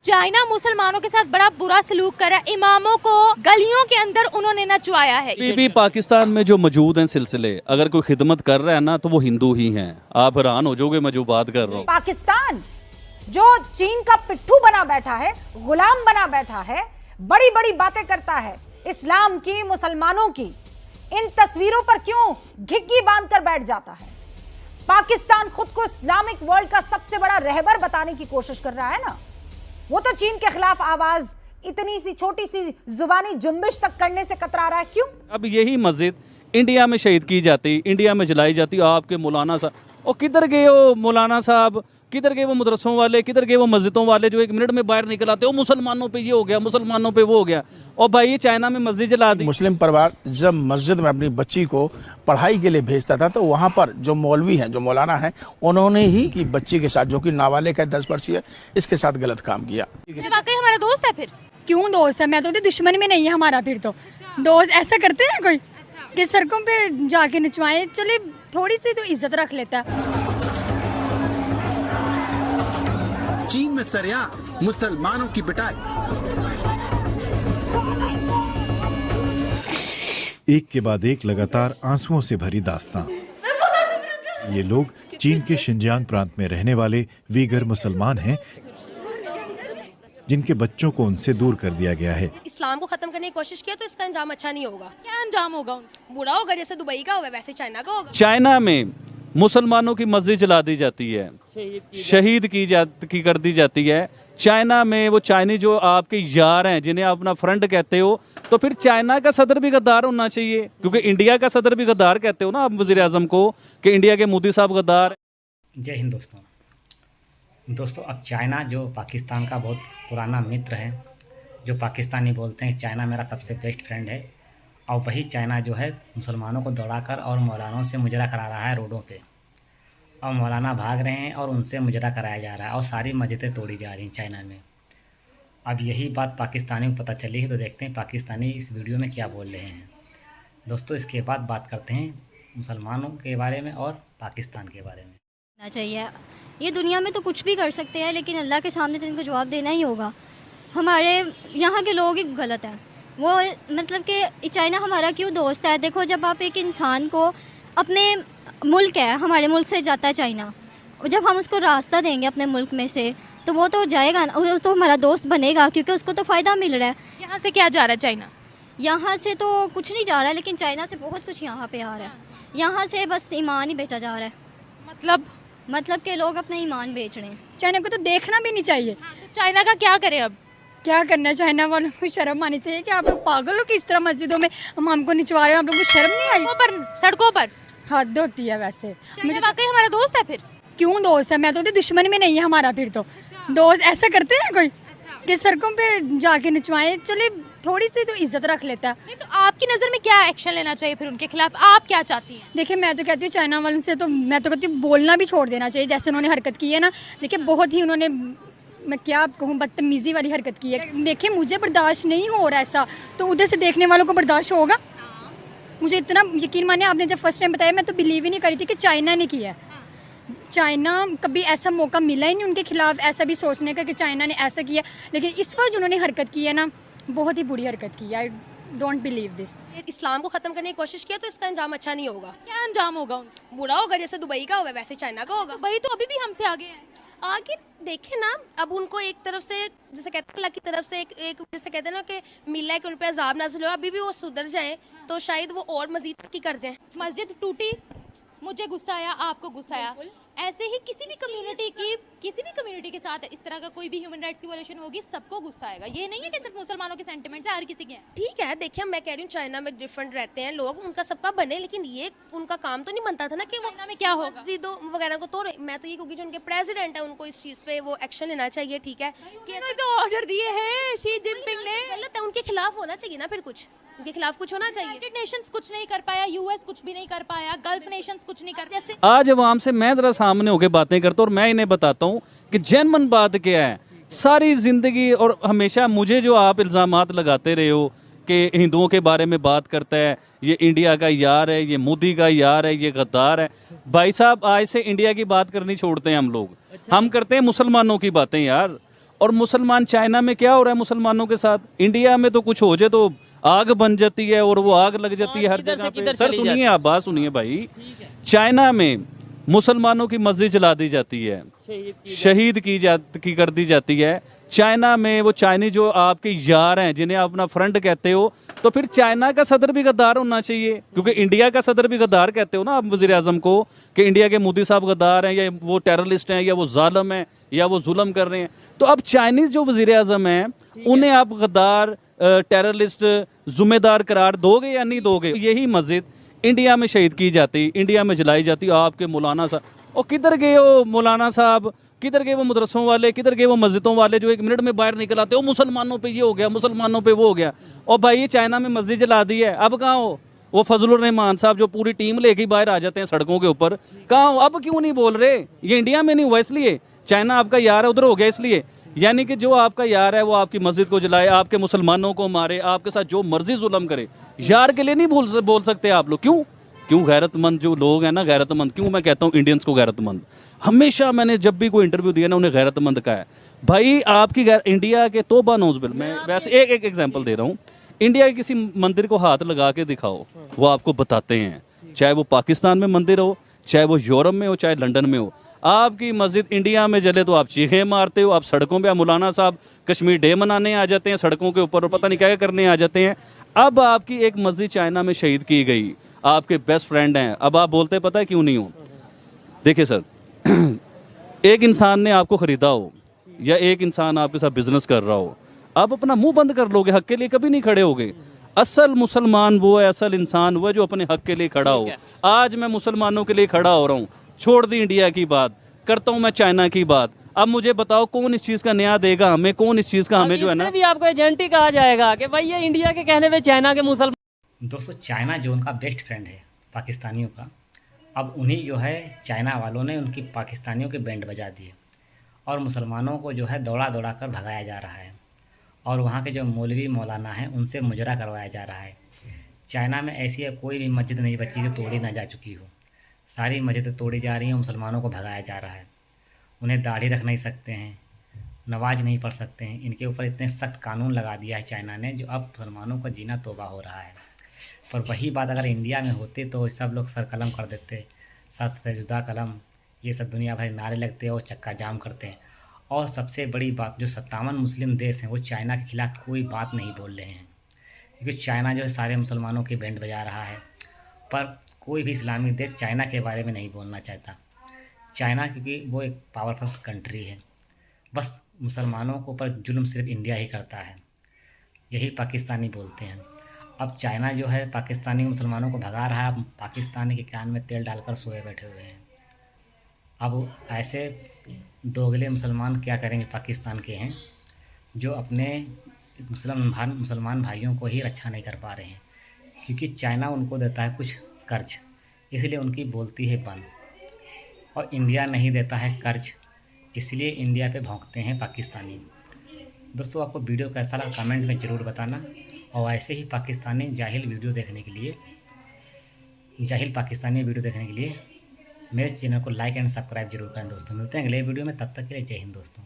China मुसलमानों के साथ बड़ा बुरा सलूक कर रहा है, इमामों को गलियों के अंदर उन्होंने नचवाया है। अभी भी पाकिस्तान में जो मौजूद हैं सिलसिले, अगर कोई खिदमत कर रहा है ना तो वो हिंदू ही हैं। आप हैरान हो जाओगे मैं जो बात कर रहा हूँ। पाकिस्तान जो चीन का पिट्ठू बना बैठा है, गुलाम बना बैठा है, बड़ी बड़ी बातें करता है इस्लाम की, मुसलमानों की, इन तस्वीरों पर क्यों घिग्गी बांधकर बैठ जाता है? पाकिस्तान खुद को इस्लामिक वर्ल्ड का सबसे बड़ा रहबर बताने की कोशिश कर रहा है ना। वो तो चीन के खिलाफ आवाज इतनी सी छोटी सी जुबानी जुम्बिश तक करने से कतरा रहा है, क्यों? अब यही मस्जिद इंडिया में शहीद की जाती, इंडिया में जलाई जाती, आपके मौलाना साहब, और किधर गए वो मौलाना साहब, किधर गए वो मदरसों वाले, किधर गए वो मस्जिदों वाले जो एक मिनट में बाहर निकल आते हो मुसलमानों पे ये हो गया, मुसलमानों पे वो हो गया। और भाई ये चाइना में मस्जिद जला दी। मुस्लिम परिवार जब मस्जिद में अपनी बच्ची को पढ़ाई के लिए भेजता था तो वहाँ पर जो मौलवी हैं, जो मौलाना हैं, उन्होंने ही की बच्ची के साथ, जो कि नाबालिग है, 10 वर्षीय, इसके साथ गलत काम किया। वाकई हमारा दोस्त है फिर? क्यों दोस्त है? मैं तो दुश्मन में नहीं है हमारा। फिर तो दोस्त ऐसा करते हैं कोई कि सड़कों पे जाके नचवाए? चले थोड़ी सी तो इज्जत रख लेता है। चीन में सरेआम मुसलमानों की पिटाई। एक के बाद एक लगातार आंसुओं से भरी दास्तां। ये लोग चीन के शिनजियांग प्रांत में रहने वाले वीगर मुसलमान हैं, जिनके बच्चों को उनसे दूर कर दिया गया है। इस्लाम को खत्म करने की कोशिश किया तो इसका अंजाम अच्छा नहीं होगा। क्या अंजाम होगा? बुरा होगा, जैसे दुबई का होगा वैसे चाइना का होगा। चाइना में मुसलमानों की मस्जिद जला दी जाती है, शहीद की कर दी जाती है। चाइना में वो चाइनीज जो आपके यार हैं, जिन्हें आप अपना फ्रेंड कहते हो, तो फिर चाइना का सदर भी गद्दार होना चाहिए, क्योंकि इंडिया का सदर भी गद्दार कहते हो ना आप वज़ीर आज़म को, कि इंडिया के मोदी साहब गद्दार। जय हिंद दोस्तों, अब चाइना जो पाकिस्तान का बहुत पुराना मित्र है, जो पाकिस्तानी बोलते हैं चाइना मेरा सबसे बेस्ट फ्रेंड है, और वही चाइना जो है मुसलमानों को दौड़ाकर और मौलानों से मुजरा करा रहा है रोडों पे, और मौलाना भाग रहे हैं और उनसे मुजरा कराया जा रहा है, और सारी मस्जिदें तोड़ी जा रही हैं चाइना में। अब यही बात पाकिस्तानी को पता चली है, तो देखते हैं पाकिस्तानी इस वीडियो में क्या बोल रहे हैं। दोस्तों, इसके बाद बात करते हैं मुसलमानों के बारे में और पाकिस्तान के बारे में। चाहिए ये दुनिया में तो कुछ भी कर सकते हैं, लेकिन अल्लाह के सामने तो इनको जवाब देना ही होगा। हमारे यहाँ के लोग ही गलत हैं। वो मतलब कि चाइना हमारा क्यों दोस्त है? देखो, जब आप एक इंसान को अपने मुल्क है, हमारे मुल्क से जाता है चाइना, जब हम उसको रास्ता देंगे अपने मुल्क में से, तो वो तो जाएगा ना, वो तो हमारा दोस्त बनेगा, क्योंकि उसको तो फ़ायदा मिल रहा है। यहाँ से क्या जा रहा है चाइना? यहाँ से तो कुछ नहीं जा रहा है, लेकिन चाइना से बहुत कुछ यहाँ पे आ रहा है। यहाँ से बस ईमान ही बेचा जा रहा है। मतलब कि लोग अपना ईमान बेच रहे हैं। चाइना को तो देखना भी नहीं चाहिए। तो चाइना का क्या करें? अब क्या करना है? चाइना वालों को शर्म आनी चाहिए कि आप लोग पागल हो कि इस तरह मस्जिदों में हमको निचवा रहे हो। आप लोगों को शर्म नहीं आई? सड़कों पर हद होती है। वैसे मुझे वाकई हमारा दोस्त है फिर? क्यों दोस्त है? मैं तो दुश्मन में नहीं है हमारा। फिर तो दोस्त ऐसा करते हैं कोई कि सड़कों पे जाके नचवाए? चले थोड़ी सी तो इज्जत रख लेता है। नहीं, तो आपकी नज़र में क्या एक्शन लेना चाहिए फिर उनके खिलाफ? आप क्या चाहती हैं? देखिए, मैं तो कहती हूँ चाइना वालों से तो मैं तो कहती हूँ बोलना भी छोड़ देना चाहिए, जैसे उन्होंने हरकत की है ना। देखिए, बहुत ही उन्होंने, मैं क्या कहूँ, बदतमीज़ी वाली हरकत की है। देखिए, मुझे बर्दाश्त नहीं हो रहा ऐसा, तो उधर से देखने वालों को बर्दाश्त होगा? मुझे इतना यकीन मानिए, आपने जब फर्स्ट टाइम बताया मैं तो बिलीव ही नहीं करी थी कि चाइना ने किया है। चाइना कभी ऐसा मौका मिला ही नहीं उनके खिलाफ ऐसा भी सोचने का कि चाइना ने ऐसा किया, लेकिन इस बार जिन्होंने हरकत की है ना, बहुत ही बुरी हरकत की है। I don't believe this. इस्लाम को खत्म करने की कोशिश किया तो इसका अंजाम अच्छा नहीं होगा। क्या अंजाम होगा? बुरा होगा, जैसे दुबई का होगा वैसे चाइना का होगा। दुबई तो अभी भी हमसे आगे है। आगे देखे ना, अब उनको एक तरफ से, जैसे कहते हैं अल्लाह की तरफ से एक जैसे कहते हैं ना कि मिला है कि उन पे अजाब नाज़िल हो, अभी भी वो सुधर जाएं तो शायद वो और मजीद तरक्की कर जाएं। मस्जिद टूटी, मुझे गुस्सा आया, आपको गुस्सा आया, ऐसे ही किसी भी कम्युनिटी के साथ इस तरह का कोई भी ह्यूमन राइट्स की वायलेशन होगी, सबको गुस्सा आएगा। ये नहीं है कि सिर्फ मुसलमानों के सेंटिमेंट्स है, हर किसी के हैं। ठीक है, देखिए मैं कह रही हूँ चाइना में डिफरेंट रहते हैं लोग, उनका सबका बने, लेकिन ये उनका काम तो नहीं बनता था ना कि वो में क्या होगा मस्जिदों वगैरह को तोड़े। मैं तो ये क्योंकि जो उनके प्रेसिडेंट है उनको इस चीज़ पे वो एक्शन लेना चाहिए। ठीक है, तो ऑर्डर दिए हैं शी जिनपिंग ने, गलत है, उनके खिलाफ होना चाहिए ना, फिर कुछ उनके खिलाफ कुछ होना चाहिए। यूनाइटेड नेशंस कुछ नहीं कर पाया, यूएस कुछ भी नहीं कर पाया, गल्फ नेशंस कुछ नहीं कर। जैसे आज अवाम से मैं जरा सामने होकर बातें करता हूँ और मैं इन्हें बताता हूँ कि जेन्युइन बात क्या है। सारी जिंदगी और हमेशा मुझे जो आप इल्ज़ामात लगाते रहे हो कि हिंदुओं के बारे में बात करता है, ये इंडिया का यार है, ये मोदी का यार है, ये गद्दार है। भाई साहब, आज से इंडिया की बात करनी छोड़ते हैं हम लोग। हम करते हैं मुसलमानों की बातें यार। और मुसलमान चाइना में क्या हो रहा है मुसलमानों के साथ? इंडिया में तो कुछ हो जाए तो आग बन जाती है और वो आग लग जाती है हर जगह पे। सर सुनिए, आप बात सुनिए भाई। चाइना में मुसलमानों की मस्जिद जला दी जाती है, शहीद की कर दी जाती है। चाइना में वो चाइनीज जो आपके यार हैं, जिन्हें आप अपना फ्रेंड कहते हो, तो फिर चाइना का सदर भी गद्दार होना चाहिए, क्योंकि इंडिया का सदर भी गद्दार कहते हो ना आप वज़ीर आज़म को, कि इंडिया के मोदी साहब गद्दार हैं, या वो टेररिस्ट हैं, या वो जालिम हैं, या वो जुल्म कर रहे हैं। तो अब चाइनीज़ जो वज़ीर आज़म हैं उन्हें आप गद्दार, टेररिस्ट, जुम्मेदार करार दोगे या नहीं दोगे? यही मस्जिद इंडिया में शहीद की जाती, इंडिया में जलाई जाती। आपके मौलाना साहब, और किधर गए वो मौलाना साहब, किधर गए वो मदरसों वाले, किधर गए वो मस्जिदों वाले जो 1 मिनट में बाहर निकल आते हो, मुसलमानों पे ये हो गया, मुसलमानों पे वो हो गया। और भाई ये चाइना में मस्जिद जला दी है, अब कहाँ हो वो फजलुर रहमान साहब जो पूरी टीम लेके बाहर आ जाते हैं सड़कों के ऊपर? कहाँ हो? अब क्यों नहीं बोल रहे? ये इंडिया में नहीं हुआ इसलिए, चाइना आपका यार है उधर हो गया इसलिए। यानी कि जो आपका यार है वो आपकी मस्जिद को जलाए, आपके मुसलमानों को मारे, आपके साथ जो मर्जी जुल्म करे, यार के लिए नहीं बोल सकते आप लोग? क्यों गैरतमंद जो लोग हैं ना, गैरतमंद, क्यों मैं कहता हूँ इंडियंस को गैरतमंद? हमेशा मैंने जब भी कोई इंटरव्यू दिया ना उन्हें गैरतमंद कहा है। भाई आपकी इंडिया के तौबा नौज़, मैं वैसे एक एग्जांपल दे रहा हूँ। इंडिया के किसी मंदिर को हाथ लगा के दिखाओ, वो आपको बताते हैं, चाहे वो पाकिस्तान में मंदिर हो, चाहे वो यूरोप में हो, चाहे लंदन में हो। आपकी मस्जिद इंडिया में जले तो आप चीखें मारते हो, आप सड़कों पे, मौलाना साहब कश्मीर डे मनाने आ जाते हैं सड़कों के ऊपर और पता नहीं क्या करने आ जाते हैं। अब आपकी एक मस्जिद चाइना में शहीद की गई, आपके बेस्ट फ्रेंड हैं, अब आप बोलते पता है क्यों नहीं हो? देखिए सर, एक इंसान ने आपको ख़रीदा हो या एक इंसान आपके साथ बिजनेस कर रहा हो, आप अपना मुंह बंद कर लोगे, हक के लिए कभी नहीं खड़े होगे। असल मुसलमान वो है, असल इंसान वो है जो अपने हक के लिए खड़ा हो। आज मैं मुसलमानों के लिए खड़ा हो रहा हूँ, छोड़ दी इंडिया की बात, करता हूँ मैं चाइना की बात। अब मुझे बताओ कौन इस चीज़ का न्याय देगा हमें, कौन इस चीज़ का हमें जो है ना, भी आपको एजेंट ही कहा जाएगा कि भाई ये इंडिया के कहने पे चाइना के मुसलमान। दोस्तों, चाइना जो उनका बेस्ट फ्रेंड है पाकिस्तानियों का, अब उन्हीं जो है चाइना वालों ने उनकी पाकिस्तानियों के बैंड बजा दिए और मुसलमानों को जो है दौड़ा दौड़ा कर भगाया जा रहा है, और वहाँ के जो मौलवी मौलाना हैं उनसे मुजरा करवाया जा रहा है। चाइना में ऐसी है कोई भी मस्जिद नहीं बची जो तोड़ी ना जा चुकी हो, सारी मस्जिदें तोड़ी जा रही हैं, मुसलमानों को भगाया जा रहा है। उन्हें दाढ़ी रख नहीं सकते हैं, नमाज नहीं पढ़ सकते हैं, इनके ऊपर इतने सख्त कानून लगा दिया है चाइना ने, जो अब मुसलमानों का जीना तौबा हो रहा है। पर वही बात अगर इंडिया में होती तो सब लोग सर कलम कर देते, सर से जुदा कलम, ये सब दुनिया भर नारे लगते और चक्का जाम करते हैं। और सबसे बड़ी बात, जो 57 मुस्लिम देश हैं वो चाइना के खिलाफ कोई बात नहीं बोल रहे हैं, क्योंकि चाइना जो है सारे मुसलमानों के बैंड बजा रहा है, पर कोई भी इस्लामिक देश चाइना के बारे में नहीं बोलना चाहता। चाइना क्योंकि वो एक पावरफुल कंट्री है, बस मुसलमानों के ऊपर जुल्म सिर्फ इंडिया ही करता है, यही पाकिस्तानी बोलते हैं। अब चाइना जो है पाकिस्तानी मुसलमानों को भगा रहा है, अब पाकिस्तानी के कान में तेल डालकर सोए बैठे हुए हैं। अब ऐसे दोगले मुसलमान क्या करेंगे पाकिस्तान के हैं, जो अपने मुसलमान भाइयों को ही रक्षा नहीं कर पा रहे हैं, क्योंकि चाइना उनको देता है कुछ कर्ज, इसलिए उनकी बोलती है बंद, और इंडिया नहीं देता है कर्ज, इसलिए इंडिया पे भौंकते हैं पाकिस्तानी। दोस्तों, आपको वीडियो कैसा लगा कमेंट में ज़रूर बताना, और ऐसे ही पाकिस्तानी जाहिल वीडियो देखने के लिए, जाहिल पाकिस्तानी वीडियो देखने के लिए मेरे चैनल को लाइक एंड सब्सक्राइब जरूर करें दोस्तों। मिलते हैं अगले वीडियो में, तब तक के लिए जय हिंद दोस्तों।